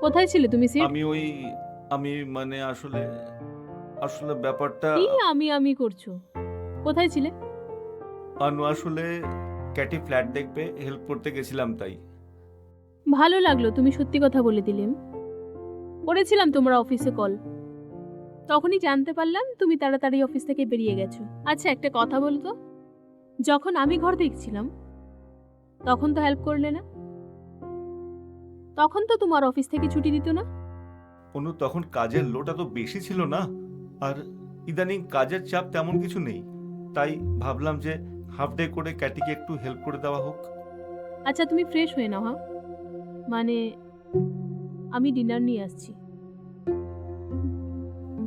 কোথায় ছিলে তুমি সিড? আমি ওই আমি মানে আসলে আসলে ব্যাপারটা কি আমি করছো? কোথায় ছিলে? আনু আসলে ক্যাটি ফ্ল্যাট দেখবে হেল্প করতে গেছিলাম তাই। ভালো লাগলো তুমি সত্যি কথা বলে দিলেন। করেছিলাম তোমার অফিসে কল, তখনই জানতে পারলাম তুমি তাড়াতাড়ি অফিস থেকে বেরিয়ে গেছো। আচ্ছা একটা কথা বলো তো, যখন আমি ঘর দেখছিলাম তখন তো হেল্প করলে না, তখন তো তোমার অফিস থেকে ছুটি দিত না। অনু তখন কাজের লোড এত বেশি ছিল না, আর ইদানিং কাজের চাপ তেমন কিছু নেই, তাই ভাবলাম যে হাফ ডে করে ক্যাটিকে একটু হেল্প করে দেওয়া হোক। আচ্ছা তুমি ফ্রেশ হয়ে নাও, হ্যাঁ? মানে আমি ডিনার নিয়ে আসছি।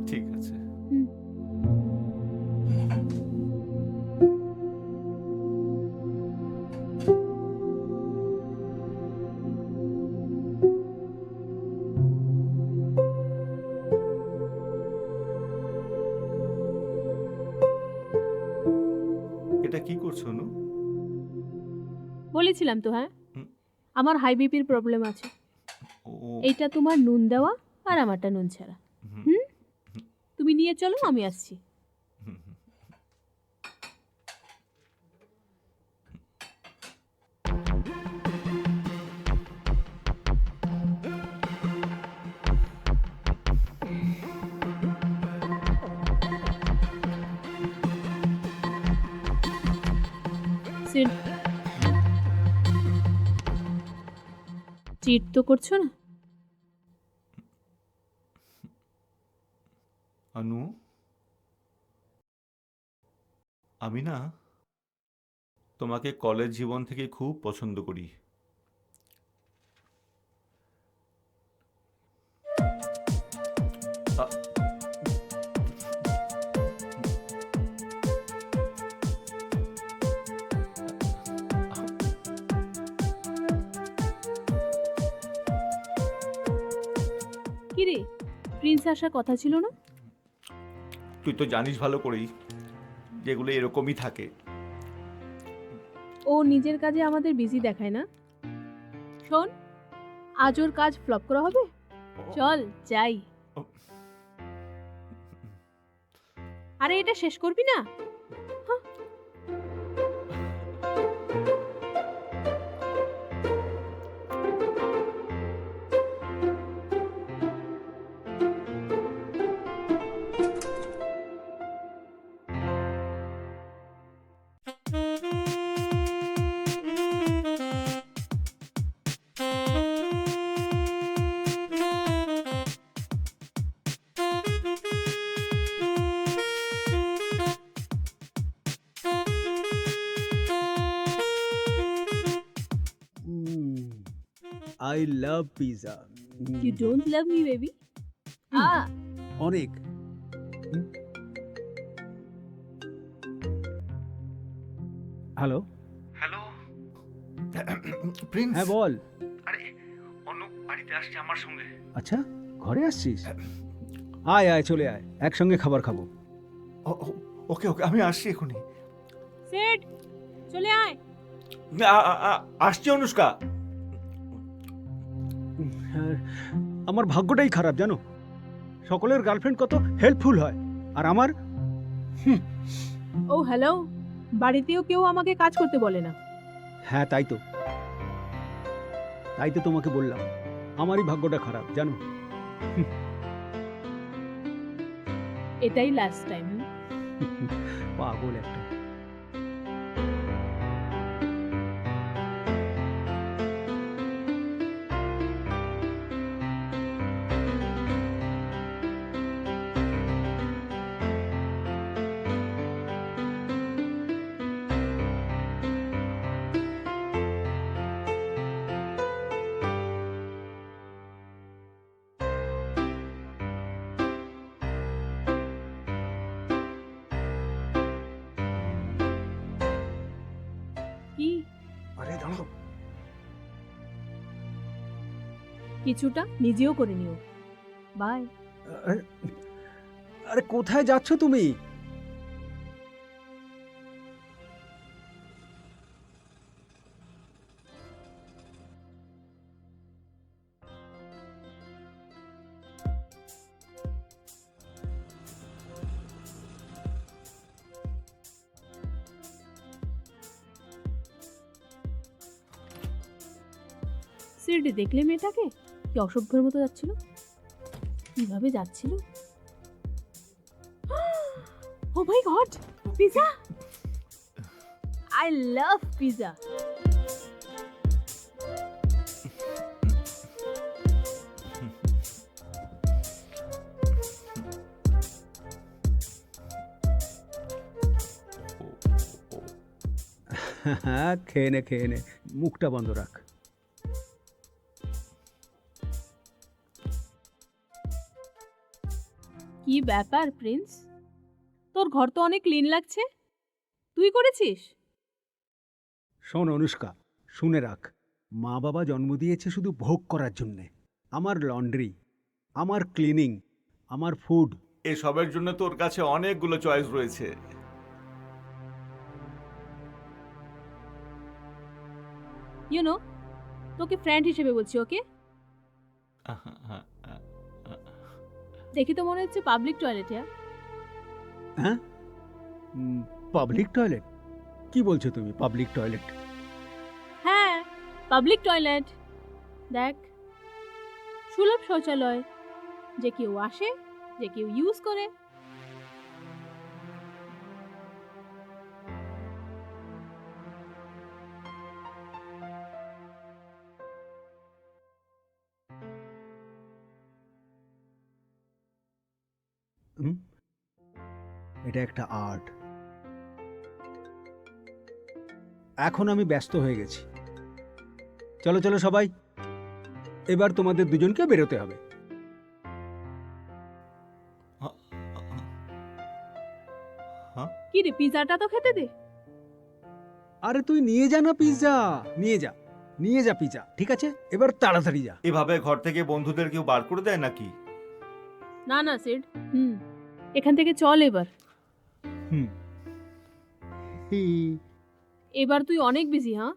ঠিক আছে। হুম। এটা কি করছো অনু? বলেছিলাম তো, হ্যাঁ, হুম, আমার হাই বিপির প্রবলেম আছে। ও এইটা তোমার নুন দেওয়া আর আমারটা নুন ছাড়া। হুম, হুম, হুম, তুমি নিয়ে চলো, ঠিক আমি আছে। আসছি। হুম, হুম। সিড, চিট তো করছো না? অনু, আমি না তোমাকে কলেজ জীবন থেকে খুব পছন্দ করি। আ- কি রে, প্রিন্স আসার কথা ছিল না? তুই তো জানিস ভালো করেই যেগুলো এরকমই থাকে। ও নিজের কাজে আমাদের বিজি দেখায় না। শোন, আজ ওর কাজ ফ্লপ করা হবে। চল যাই। ও- আরে এটা শেষ করবি না? হাহ। I love pizza. You don't love me baby. অনেক। হ্যালো। Hello Prince. হ্যাঁ বল। আরে অনু বাড়িতে আসছে আমার সঙ্গে। আচ্ছা, ঘরে আসছিস? আয় আয়, চলে আয়, একসঙ্গে খাবার খাবো। ওকে ওকে আমি আসছি এখনই। সিড, চলে আয়। আসছি অনুষ্কা। আর আমার ভাগ্যটাই খারাপ জানো, সকলের গার্লফ্রেন্ড কত হেল্পফুল হয়, আর আমার ও হ্যালো, বাড়িতেও কেউ আমাকে কাজ করতে বলে না। হ্যাঁ তাই তো, তাই তো তোমাকে বললাম আমারই ভাগ্যটা খারাপ জানো। এটাই লাস্ট টাইম। পাগল একটা। কি? আরে দাঁড়াও। কিছুটা নিজেও করে নিও। বাই। আরে আরে কোথায় যাচ্ছ তুমি? সিডি দেখলে মেয়েটাকে কি অসভ্যের মতো যাচ্ছিল, কিভাবে যাচ্ছিল। Oh my God, pizza! I love pizza. হ্যাঁ, খেয়ে নে, মুখটা বন্ধ রাখ। কি ব্যাপার প্রিন্স, তোর ঘর তো অনেক ক্লিন লাগছে, তুই করেছিস? শোন অনুষ্কা, শুনে রাখ, মা বাবা জন্ম দিয়েছে শুধু ভোগ করার জন্যে। আমার লন্ড্রি, আমার ক্লিনিং, আমার ফুড, এসবের জন্য তোর কাছে অনেকগুলো চয়েস রয়েছে। ইউ নো, তোকে ফ্রেন্ড হিসেবে বলছি, ওকে? দেখি তো মনে হচ্ছে পাবলিক টয়লেট। হ্যাঁ? Public toilet? কি বলছো তুমি, পাবলিক টয়লেট? হ্যাঁ, পাবলিক টয়লেট। দেখ, সুলভ শৌচালয়, যে কেউ আসে, যে কেউ ইউজ করে। এটা একটা আর্ট। এখন আমি ব্যস্ত হয়ে গেছি। চলো চলো সবাই, এবার তোমাদের দুজনকে বেরোতে হবে। কি রে, পিজাটা তো খেতে দে। আরে তুই নিয়ে যা না পিৎজা, নিয়ে যা পিৎজা, ঠিক আছে? এবার তাড়াতাড়ি যা। এভাবে ঘর থেকে বন্ধুদের কেউ বার করে দেয় নাকি? না না সিড, এখান থেকে চল এবার। হুম। এবার তুই অনেক বিজি, হ্যাঁ?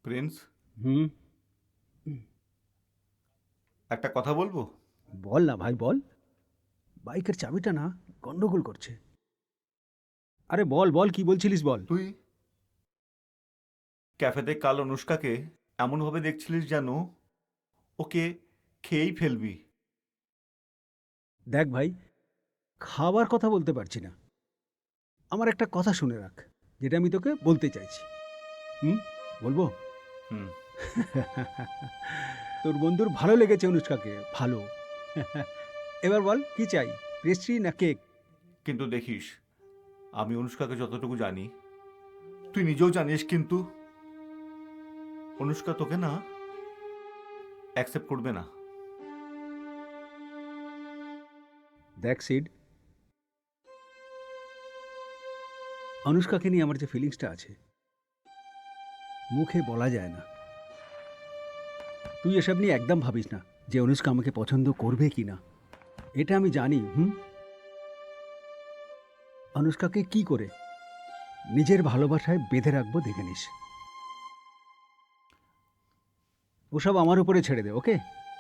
প্রিন্স, হুম, একটা কথা বলবো? বল না ভাই বল। বাইকের চাবিটা না গন্ডগোল করছে। আরে বল বল, কি বলছিলিস বল। তুই ক্যাফেতে কাল অনুষ্কাকে এমনভাবে দেখছিলিস যেন ওকে খেয়েই ফেলবি। দেখ ভাই, খাবার কথা বলতে পারছি না। আমার একটা কথা শুনে রাখ, যেটা আমি তোকে বলতে চাইছি। বলবো? হুম। তোর বন্ধুর ভালো লেগেছে অনুষ্কাকে, ভালো। এবার বল কি চাই, পেস্ট্রি না কেক? কিন্তু দেখিস, আমি অনুষ্কাকে যতটুকু জানি, তুই নিজেও জানিস, কিন্তু অনুষ্কা তোকে না অ্যাকসেপ্ট করবে না। দেখ সিড, অনুষ্কাকে নিয়ে আমার যে ফিলিংসটা আছে, মুখে বলা যায় না। তুই এসব নিয়ে একদম ভাবিস না যে অনুষ্কা আমাকে পছন্দ করবে কি না। এটা আমি জানি। অনুষ্কাকে কি করে নিজের ভালোবাসায় বেঁধে রাখবো দেখে নিস। ওসব আমার উপরে ছেড়ে দে, ওকে?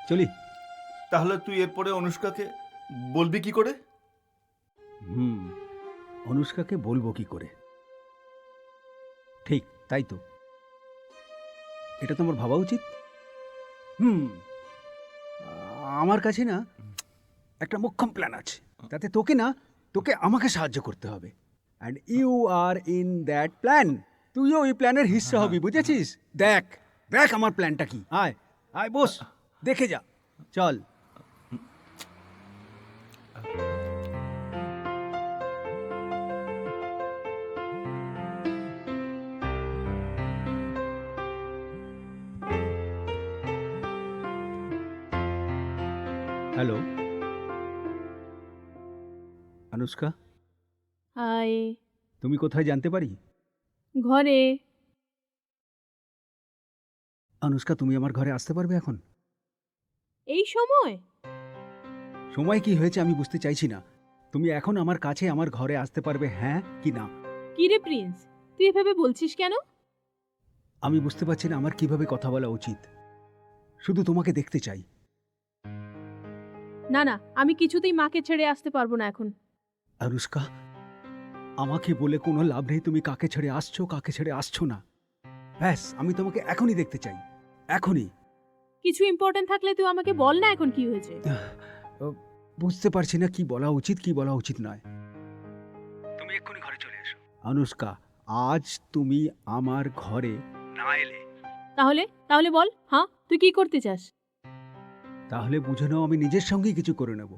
চলি। তাহলে তুই এরপরে অনুষ্কাকে বলবি কি করে? অনুষ্কাকে বলবো কি করে? ঠিক তাই তো, এটা তোমার ভাবা উচিত। আমার কাছে না একটা মোক্ষম প্ল্যান আছে, তাতে তোকে আমাকে সাহায্য করতে হবে। And you are in that plan. তুইও ওই প্ল্যানের হিস্সা হবি, বুঝেছিস? দেখ দেখ আমার প্ল্যানটা কি। আয় আয় বস, দেখে যা, চল। Hello Anushka, hi. তুমি কোথায় জানতে পারি? ঘরে। অনুষ্কা, তুমি আমার ঘরে আসতে পারবে এখন? এই সময়? সময় কি হয়েছে আমি বুঝতে চাইছি না। তুমি এখন আমার কাছে আমার ঘরে আসতে পারবে, হ্যাঁ কি না? কি রে প্রিন্স, তুই এভাবে বলছিস কেন? আমি বুঝতে পারছি না আমার কিভাবে কথা বলা উচিত। শুধু তোমাকে দেখতে চাই। না না, আমি কিছুতেই মাকে ছেড়ে আসতে পারবো না এখন। অনুষ্কা, আমাকে বলে কোনো লাভ নেই তুমি কাকে ছেড়ে আসছো কাকে ছেড়ে আসছো না। ব্যাস, আমি তোমাকে এখনই দেখতে চাই, এখনই। কিছু ইম্পর্টেন্ট থাকলে তুই আমাকে বল না এখন কি হয়েছে। বুঝতে পারছি না কি বলা উচিত কি বলা উচিত নয়। তুমি এক্ষুনি ঘরে চলে এসো। অনুষ্কা, আজ তুমি আমার ঘরে না এলে তাহলে তাহলে বল, হ্যাঁ তুই কি করতে চাস? তাহলে বুঝে নাও আমি নিজের সঙ্গেই কিছু করে নেব।